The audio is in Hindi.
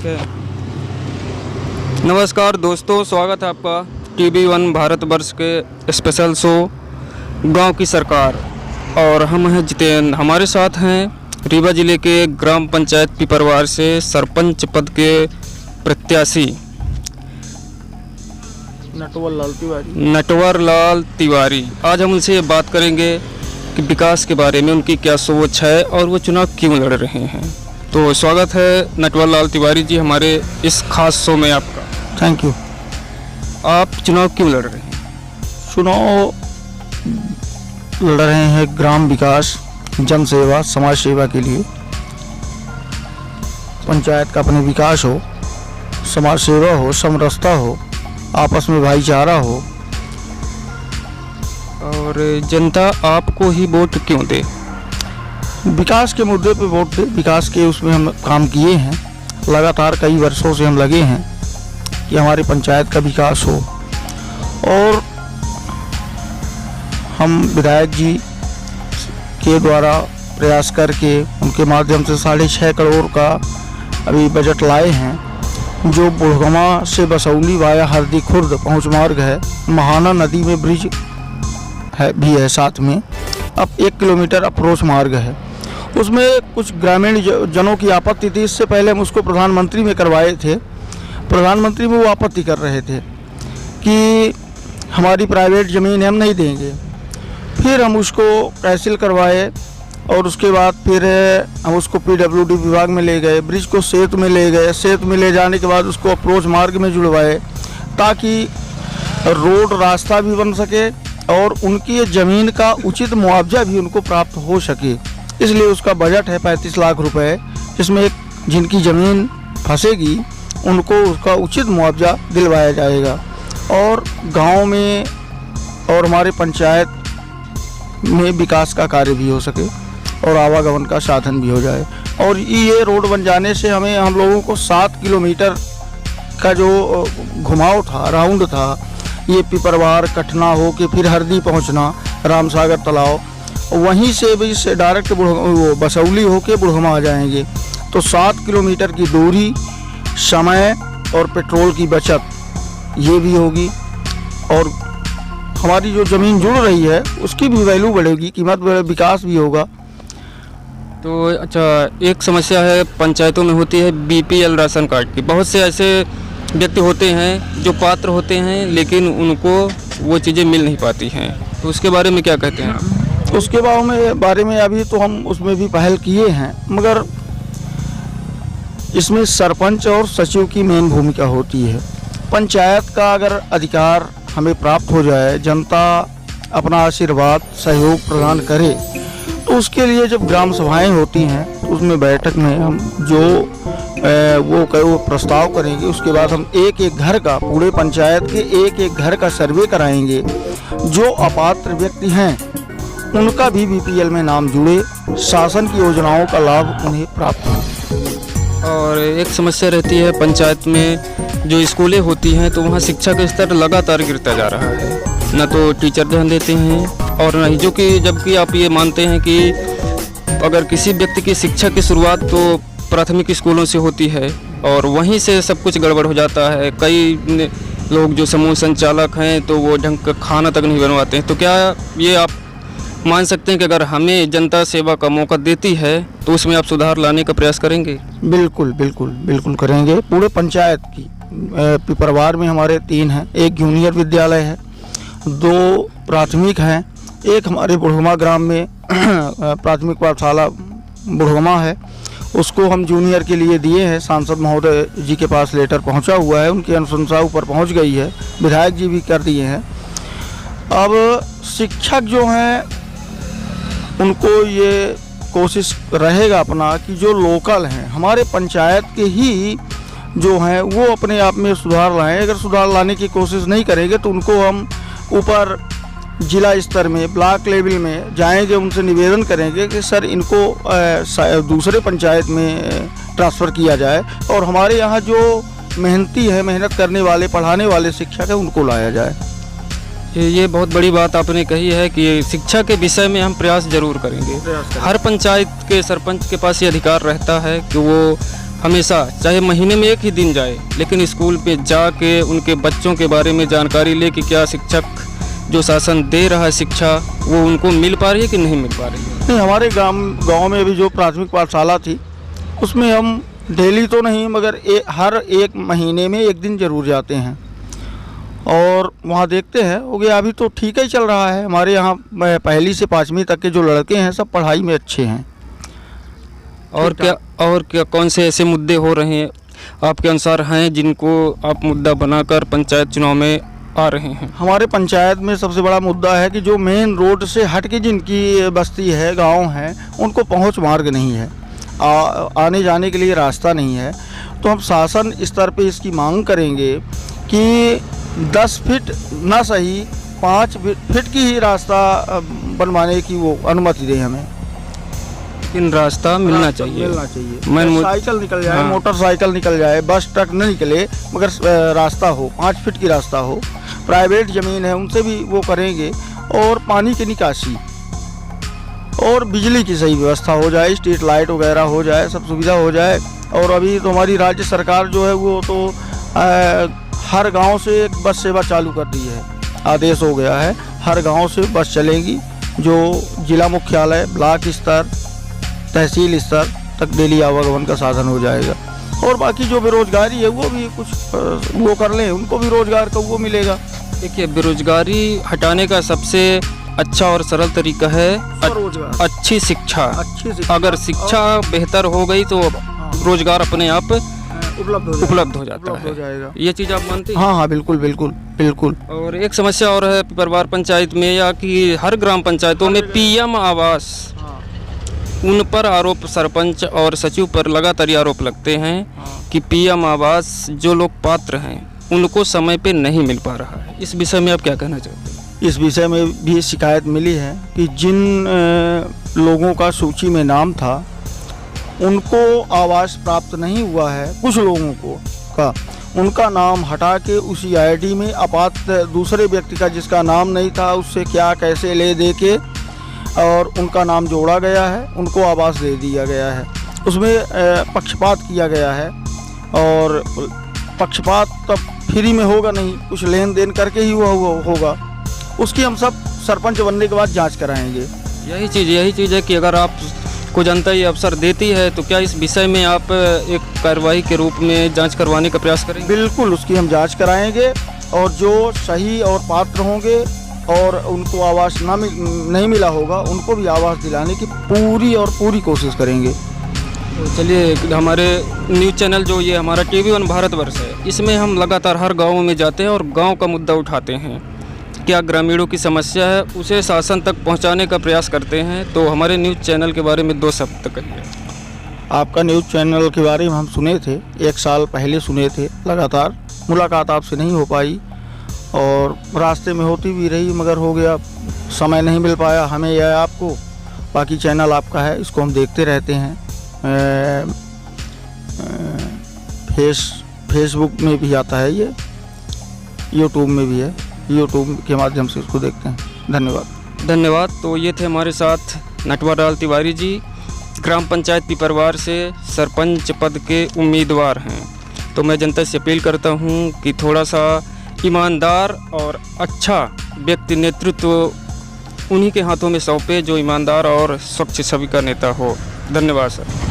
है। नमस्कार दोस्तों, स्वागत है आपका TV1 भारतवर्ष के स्पेशल शो गांव की सरकार। और हम हैं जितेंद्र, हमारे साथ हैं रीवा जिले के ग्राम पंचायत पिपरवार से सरपंच पद के प्रत्याशी नटवर लाल तिवारी। आज हम उनसे बात करेंगे कि विकास के बारे में उनकी क्या सोच है और वो चुनाव क्यों लड़ रहे हैं। तो स्वागत है नटवर लाल तिवारी जी हमारे इस खास शो में आपका। Thank you. आप चुनाव क्यों लड़ रहे हैं? चुनाव लड़ रहे हैं ग्राम विकास, जन सेवा, समाज सेवा के लिए। पंचायत का अपने विकास हो, समाज सेवा हो, समरसता हो, आपस में भाईचारा हो। और जनता आपको ही वोट क्यों दे? विकास के मुद्दे पे वोट दे। विकास के उसमें हम काम किए हैं, लगातार कई वर्षों से हम लगे हैं कि हमारी पंचायत का विकास हो। और हम विधायक जी के द्वारा प्रयास करके उनके माध्यम से 6.5 करोड़ का अभी बजट लाए हैं, जो बुढ़गमा से बसौली वाया हरदी खुर्द पहुँच मार्ग है। महाना नदी में ब्रिज है भी है साथ में। अब 1 किलोमीटर अप्रोच मार्ग है। उसमें कुछ ग्रामीण जनों की आपत्ति थी। इससे पहले हम उसको प्रधानमंत्री में करवाए थे। प्रधानमंत्री में वो आपत्ति कर रहे थे कि हमारी प्राइवेट ज़मीन हम नहीं देंगे। फिर हम उसको तहसील करवाए और उसके बाद फिर हम उसको PWD विभाग में ले गए, ब्रिज को सेतु में ले गए। सेतु में ले जाने के बाद उसको अप्रोच मार्ग में जुड़वाए ताकि रोड रास्ता भी बन सके और उनकी ज़मीन का उचित मुआवजा भी उनको प्राप्त हो सके। इसलिए उसका बजट है 35 लाख रुपए, जिसमें जिनकी ज़मीन फंसेगी उनको उसका उचित मुआवजा दिलवाया जाएगा और गांव में और हमारे पंचायत में विकास का कार्य भी हो सके और आवागमन का साधन भी हो जाए। और ये रोड बन जाने से हम लोगों को 7 किलोमीटर का जो घुमाव था, राउंड था, ये पिपरवार कटना हो के फिर हरदी पहुंचना, रामसागर तालाब, वहीं से भी से डायरेक्ट बसौली हो के बुढ़गमा आ जाएंगे। तो 7 किलोमीटर की दूरी, समय और पेट्रोल की बचत ये भी होगी और हमारी जो ज़मीन जुड़ रही है उसकी भी वैल्यू बढ़ेगी, कीमत विकास भी होगा। तो अच्छा, एक समस्या है पंचायतों में होती है BPL राशन कार्ड की। बहुत से ऐसे व्यक्ति होते हैं जो पात्र होते हैं लेकिन उनको वो चीज़ें मिल नहीं पाती हैं, तो उसके बारे में क्या कहते हैं आप? उसके बारे में अभी तो हम उसमें भी पहल किए हैं, मगर इसमें सरपंच और सचिव की मेन भूमिका होती है। पंचायत का अगर अधिकार हमें प्राप्त हो जाए, जनता अपना आशीर्वाद सहयोग प्रदान करे, तो उसके लिए जब ग्राम सभाएं होती हैं तो उसमें बैठक में हम जो वो प्रस्ताव करेंगे, उसके बाद हम एक एक घर का, पूरे पंचायत के एक एक घर का सर्वे कराएंगे। जो अपात्र व्यक्ति हैं उनका भी BPL में नाम जुड़े, शासन की योजनाओं का लाभ उन्हें प्राप्त हो। और एक समस्या रहती है पंचायत में, जो स्कूलें होती हैं तो वहाँ शिक्षा का स्तर लगातार गिरता जा रहा है। न तो टीचर ध्यान देते हैं और न ही, जो कि जबकि आप ये मानते हैं कि अगर किसी व्यक्ति की शिक्षा की शुरुआत तो प्राथमिक स्कूलों से होती है और वहीं से सब कुछ गड़बड़ हो जाता है। कई लोग जो समूह संचालक हैं तो वो ढंग का खाना तक नहीं बनवाते हैं। तो क्या ये आप मान सकते हैं कि अगर हमें जनता सेवा का मौका देती है तो उसमें आप सुधार लाने का प्रयास करेंगे? बिल्कुल बिल्कुल बिल्कुल करेंगे। पूरे पंचायत की पिपरवार में हमारे 3 हैं। एक जूनियर विद्यालय है, 2 प्राथमिक हैं, एक हमारे बुढ़गमा ग्राम में प्राथमिक पाठशाला बुढ़गमा है, उसको हम जूनियर के लिए दिए हैं। सांसद महोदय जी के पास लेटर पहुंचा हुआ है, उनकी अनुशंसा ऊपर पहुंच गई है, विधायक जी भी कर दिए हैं। अब शिक्षक जो हैं उनको ये कोशिश रहेगा अपना कि जो लोकल हैं हमारे पंचायत के ही जो हैं वो अपने आप में सुधार लाएं। अगर सुधार लाने की कोशिश नहीं करेंगे तो उनको हम ऊपर जिला स्तर में, ब्लॉक लेवल में जाएंगे, उनसे निवेदन करेंगे कि सर इनको दूसरे पंचायत में ट्रांसफ़र किया जाए और हमारे यहाँ जो मेहनती है, मेहनत करने वाले, पढ़ाने वाले शिक्षक हैं उनको लाया जाए। ये बहुत बड़ी बात आपने कही है कि शिक्षा के विषय में हम प्रयास जरूर करेंगे। हर पंचायत के सरपंच के पास ये अधिकार रहता है कि वो हमेशा, चाहे महीने में एक ही दिन जाए, लेकिन स्कूल पे जाके उनके बच्चों के बारे में जानकारी ले कि क्या शिक्षक जो शासन दे रहा है शिक्षा वो उनको मिल पा रही है कि नहीं मिल पा रही है। नहीं, हमारे गांव में अभी जो प्राथमिक पाठशाला थी उसमें हम डेली तो नहीं मगर हर एक महीने में एक दिन ज़रूर जाते हैं और वहाँ देखते हैं। हो गया अभी तो ठीक ही चल रहा है। हमारे यहाँ पहली से 5वीं तक के जो लड़के हैं सब पढ़ाई में अच्छे हैं। और क्या कौन से ऐसे मुद्दे हो रहे हैं आपके अनुसार हैं जिनको आप मुद्दा बनाकर पंचायत चुनाव में आ रहे हैं? हमारे पंचायत में सबसे बड़ा मुद्दा है कि जो मेन रोड से हट के जिनकी बस्ती है, गांव है, उनको पहुंच मार्ग नहीं है, आने जाने के लिए रास्ता नहीं है। तो हम शासन स्तर पे इसकी मांग करेंगे कि 10 फीट ना सही 5 फीट की ही रास्ता बनवाने की वो अनुमति दें हमें। इन रास्ता मिलना चाहिए। साइकिल निकल जाए, हाँ। मोटरसाइकिल निकल जाए, बस ट्रक न निकले, मगर रास्ता हो, 5 फीट की रास्ता हो। प्राइवेट ज़मीन है उनसे भी वो करेंगे और पानी की निकासी और बिजली की सही व्यवस्था हो जाए, स्ट्रीट लाइट वगैरह हो जाए, सब सुविधा हो जाए। और अभी तो हमारी राज्य सरकार जो है वो तो हर गांव से एक बस सेवा चालू कर दी है, आदेश हो गया है हर गांव से बस चलेंगी जो जिला मुख्यालय, ब्लॉक स्तर, तहसील स्तर तक डेली आवागमन का साधन हो जाएगा। और बाकी जो बेरोजगारी है वो भी कुछ वो कर लें, उनको भी रोजगार का वो मिलेगा। देखिए, बेरोजगारी हटाने का सबसे अच्छा और सरल तरीका है अच्छी शिक्षा। अगर शिक्षा बेहतर हो गई तो रोजगार अपने आप उपलब्ध हो जाता है। ये चीज़ आप मानते हैं? हाँ, बिल्कुल। और एक समस्या और है पिपरवार पंचायत में या कि हर ग्राम पंचायतों में पीएम आवास, उन पर आरोप सरपंच और सचिव पर लगातार आरोप लगते हैं कि पीएम आवास जो लोग पात्र हैं उनको समय पे नहीं मिल पा रहा है। इस विषय में आप क्या कहना चाहते हैं? इस विषय में भी शिकायत मिली है कि जिन लोगों का सूची में नाम था उनको आवास प्राप्त नहीं हुआ है। कुछ लोगों को उनका नाम हटा के उसी आईडी में अपात्र दूसरे व्यक्ति का जिसका नाम नहीं था उससे क्या कैसे ले दे के और उनका नाम जोड़ा गया है, उनको आवास दे दिया गया है। उसमें पक्षपात किया गया है और पक्षपात तब फ्री में होगा नहीं, कुछ लेन देन करके ही वो होगा। उसकी हम सब सरपंच बनने के बाद जांच कराएंगे। यही चीज़ है कि अगर आप को जनता ये अवसर देती है तो क्या इस विषय में आप एक कार्रवाई के रूप में जांच करवाने का प्रयास करेंगे? बिल्कुल, उसकी हम जांच कराएंगे और जो सही और पात्र होंगे और उनको आवास नहीं मिला होगा उनको भी आवास दिलाने की पूरी कोशिश करेंगे। चलिए, हमारे न्यूज़ चैनल जो ये हमारा TV1 भारतवर्ष है, इसमें हम लगातार हर गाँव में जाते हैं और गाँव का मुद्दा उठाते हैं। क्या ग्रामीणों की समस्या है उसे शासन तक पहुंचाने का प्रयास करते हैं। तो हमारे न्यूज़ चैनल के बारे में 2 शब्द कहिए। आपका न्यूज़ चैनल के बारे में हम सुने थे, 1 साल पहले सुने थे। लगातार मुलाकात आपसे नहीं हो पाई और रास्ते में होती भी रही मगर हो गया, समय नहीं मिल पाया हमें या आपको। बाकी चैनल आपका है, इसको हम देखते रहते हैं। फेसबुक में भी आता है, ये यूट्यूब में भी है, यूट्यूब के माध्यम से इसको देखते हैं। धन्यवाद। तो ये थे हमारे साथ नटवरलाल तिवारी जी, ग्राम पंचायत पिपरवार से सरपंच पद के उम्मीदवार हैं। तो मैं जनता से अपील करता हूँ कि थोड़ा सा ईमानदार और अच्छा व्यक्ति नेतृत्व उन्हीं के हाथों में सौंपे जो ईमानदार और स्वच्छ छवि का नेता हो। धन्यवाद सर।